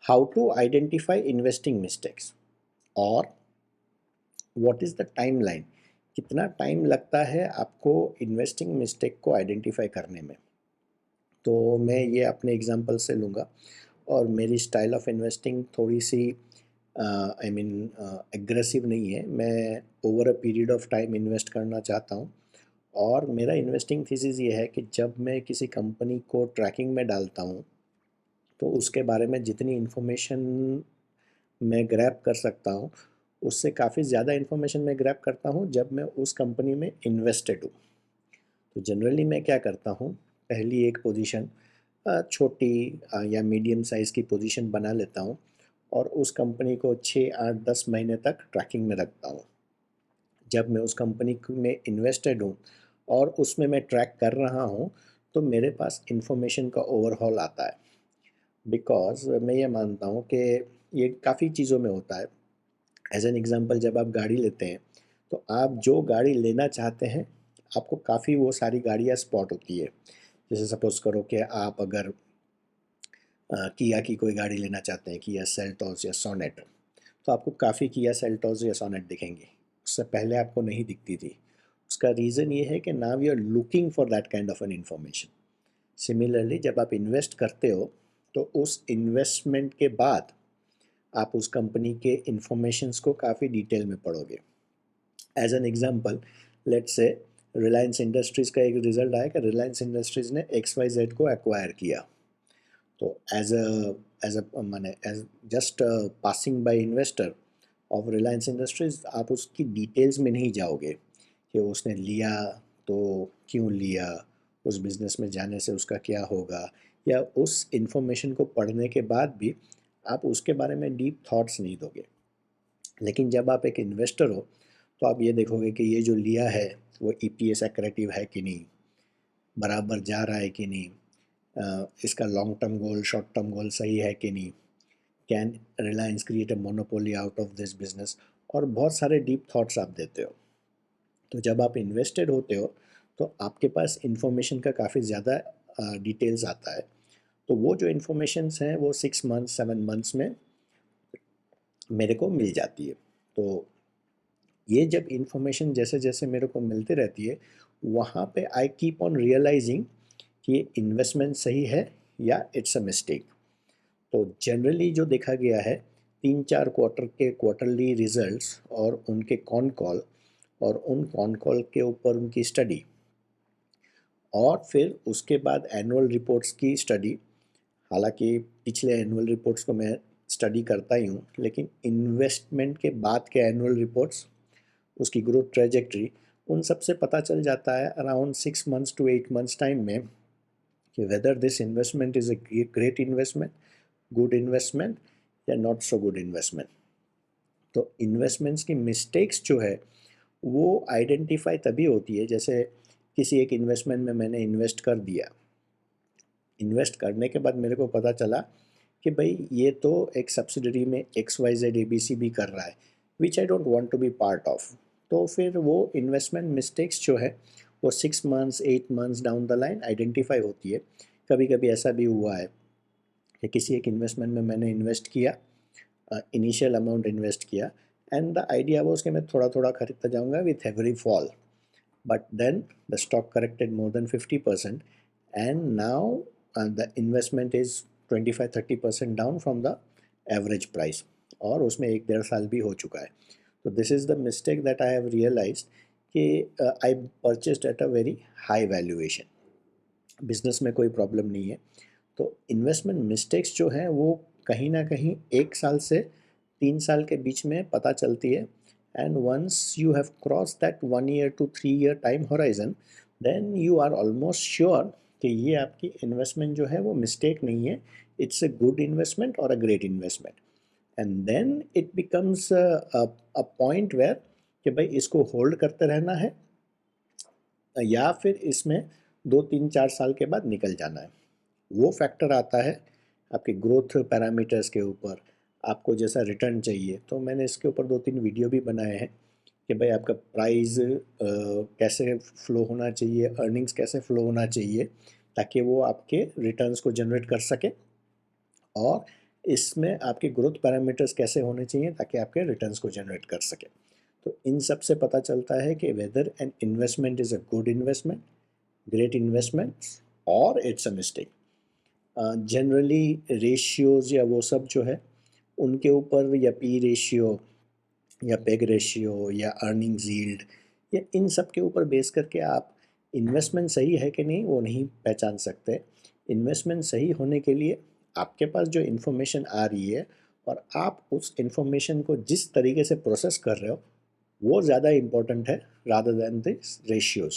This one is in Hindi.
How to identify investing mistakes और व्हाट इज़ द टाइमलाइन, कितना टाइम लगता है आपको इन्वेस्टिंग मिस्टेक को आइडेंटिफाई करने में। तो मैं ये अपने एग्जांपल से लूँगा और मेरी स्टाइल ऑफ इन्वेस्टिंग थोड़ी सी आई मीन एग्रेसिव नहीं है। मैं over a period of time invest करना चाहता हूँ और मेरा इन्वेस्टिंग थीसिस ये है कि जब मैं किसी कंपनी को ट्रैकिंग में डालता हूँ तो उसके बारे में जितनी इन्फॉर्मेशन मैं ग्रैब कर सकता हूँ, उससे काफ़ी ज़्यादा इन्फॉर्मेशन मैं ग्रैब करता हूँ जब मैं उस कंपनी में इन्वेस्टेड हूँ। तो जनरली मैं क्या करता हूँ, पहली एक पोजीशन छोटी या मीडियम साइज़ की पोजीशन बना लेता हूँ और उस कंपनी को 6, 8, 10 महीने तक ट्रैकिंग में रखता हूँ। जब मैं उस कंपनी में इन्वेस्टेड हूँ और उसमें मैं ट्रैक कर रहा हूँ, तो मेरे पास इन्फॉर्मेशन का ओवरहॉल आता है। बिकॉज़ मैं ये मानता हूँ कि ये काफ़ी चीज़ों में होता है। एज़ एन एग्ज़ाम्पल, जब आप गाड़ी लेते हैं, तो आप जो गाड़ी लेना चाहते हैं, आपको काफ़ी वो सारी गाड़ियाँ स्पॉट होती है। जैसे सपोज़ करो कि आप अगर किया की कोई गाड़ी लेना चाहते हैं, किया सेल्टॉस या सोनेट, तो आपको काफ़ी किया सेल्टॉस या सोनेट दिखेंगी। उससे पहले आपको नहीं दिखती थी। उसका रीज़न ये है कि now you are looking for that kind of an information. Similarly जब आप इन्वेस्ट करते हो, तो उस इन्वेस्टमेंट के बाद आप उस कंपनी के इन्फॉर्मेशंस को काफ़ी डिटेल में पढ़ोगे। As an example, let's say Reliance industries का एक रिजल्ट आया कि रिलायंस इंडस्ट्रीज़ ने XYZ को एक्वायर किया। तो एज अ माने as just passing by investor of Reliance Industries, आप उसकी डिटेल्स में नहीं जाओगे कि उसने लिया तो क्यों लिया, उस बिज़नेस में जाने से उसका क्या होगा, या उस इन्फॉर्मेशन को पढ़ने के बाद भी आप उसके बारे में डीप थॉट्स नहीं दोगे। लेकिन जब आप एक इन्वेस्टर हो, तो आप ये देखोगे कि ये जो लिया है वो EPS एक्रेटिव है कि नहीं, बराबर जा रहा है कि नहीं, इसका long term goal short term goal सही है कि नहीं, can Reliance create a monopoly out of this business, और बहुत सारे डीप थॉट्स आप देते हो। तो जब आप इन्वेस्टेड होते हो, तो आपके पास इंफॉर्मेशन का काफ़ी ज़्यादा डिटेल्स आता है। तो वो जो इन्फॉर्मेशंस हैं वो 6 मंथ्स 7 मंथ्स में मेरे को मिल जाती है। तो ये जब इन्फॉर्मेशन जैसे जैसे मेरे को मिलती रहती है, वहाँ पे आई कीप ऑन रियलाइजिंग कि ये इन्वेस्टमेंट सही है या इट्स अ मिस्टेक। तो जनरली जो देखा गया है, 3-4 क्वार्टर के क्वार्टरली रिजल्ट्स और उनके कॉन कॉल और उन कॉन कॉल के ऊपर उनकी स्टडी, और फिर उसके बाद एनुअल रिपोर्ट्स की स्टडी। हालांकि पिछले एनुअल रिपोर्ट्स को मैं स्टडी करता ही हूँ, लेकिन इन्वेस्टमेंट के बाद के एनुअल रिपोर्ट्स, उसकी ग्रोथ ट्रेजेक्ट्री, उन सब से पता चल जाता है around 6 months to 8 months time में कि whether this investment is a great investment, good investment, या नॉट सो गुड इन्वेस्टमेंट। तो इन्वेस्टमेंट्स की मिस्टेक्स जो है वो आइडेंटिफाई तभी होती है, जैसे किसी एक इन्वेस्टमेंट में मैंने इन्वेस्ट कर दिया, इन्वेस्ट करने के बाद मेरे को पता चला कि भाई ये तो एक सब्सिडरी में XYZ ABC भी कर रहा है, which I don't want to be part of. तो फिर वो इन्वेस्टमेंट मिस्टेक्स जो है वो 6 months 8 months down the line identify होती है। कभी कभी ऐसा भी हुआ है कि किसी एक इन्वेस्टमेंट में मैंने इन्वेस्ट किया, इनिशियल अमाउंट इन्वेस्ट किया, एंड द आइडिया वाज कि मैं थोड़ा थोड़ा खरीदता जाऊंगा with every fall, but then the stock corrected more than 50%, and now the investment is 25-30% down from the average price, और उसमें 1-1.5 साल भी हो चुका है। तो this is the mistake that I have realised कि I purchased at a very high valuation. Business में कोई प्रॉब्लम नहीं है। तो इन्वेस्टमेंट मिस्टेक्स जो हैं वो कहीं ना कहीं 1 साल से 3 साल के बीच में पता चलती है, and once you have cross that 1 year to 3 year time horizon, then you are almost sure कि ये आपकी इन्वेस्टमेंट जो है वो मिस्टेक नहीं है, इट्स अ गुड इन्वेस्टमेंट और a great investment. And then it becomes a point where कि भाई इसको होल्ड करते रहना है या फिर इसमें 2-3-4 साल के बाद निकल जाना है। वो फैक्टर आता है आपके ग्रोथ पैरामीटर्स के ऊपर, आपको जैसा रिटर्न चाहिए। तो मैंने इसके ऊपर 2-3 वीडियो भी बनाए हैं कि भाई आपका प्राइस कैसे फ्लो होना चाहिए, अर्निंग्स कैसे फ्लो होना चाहिए, ताकि वो आपके रिटर्न्स को जनरेट कर सके और इसमें आपके ग्रोथ पैरामीटर्स कैसे होने चाहिए ताकि आपके रिटर्न्स को जनरेट कर सके। तो इन सब से पता चलता है कि whether an investment is a good investment, great investment, और it's a mistake. Generally ratios या वो सब जो है उनके ऊपर, या पी रेशियो या पेग रेशियो या अर्निंग्स यील्ड, या इन सब के ऊपर बेस करके आप इन्वेस्टमेंट सही है कि नहीं वो नहीं पहचान सकते। इन्वेस्टमेंट सही होने के लिए आपके पास जो इन्फॉर्मेशन आ रही है और आप उस इन्फॉर्मेशन को जिस तरीके से प्रोसेस कर रहे हो वो ज़्यादा इम्पोर्टेंट है रादर दैन दिस रेशियोज़।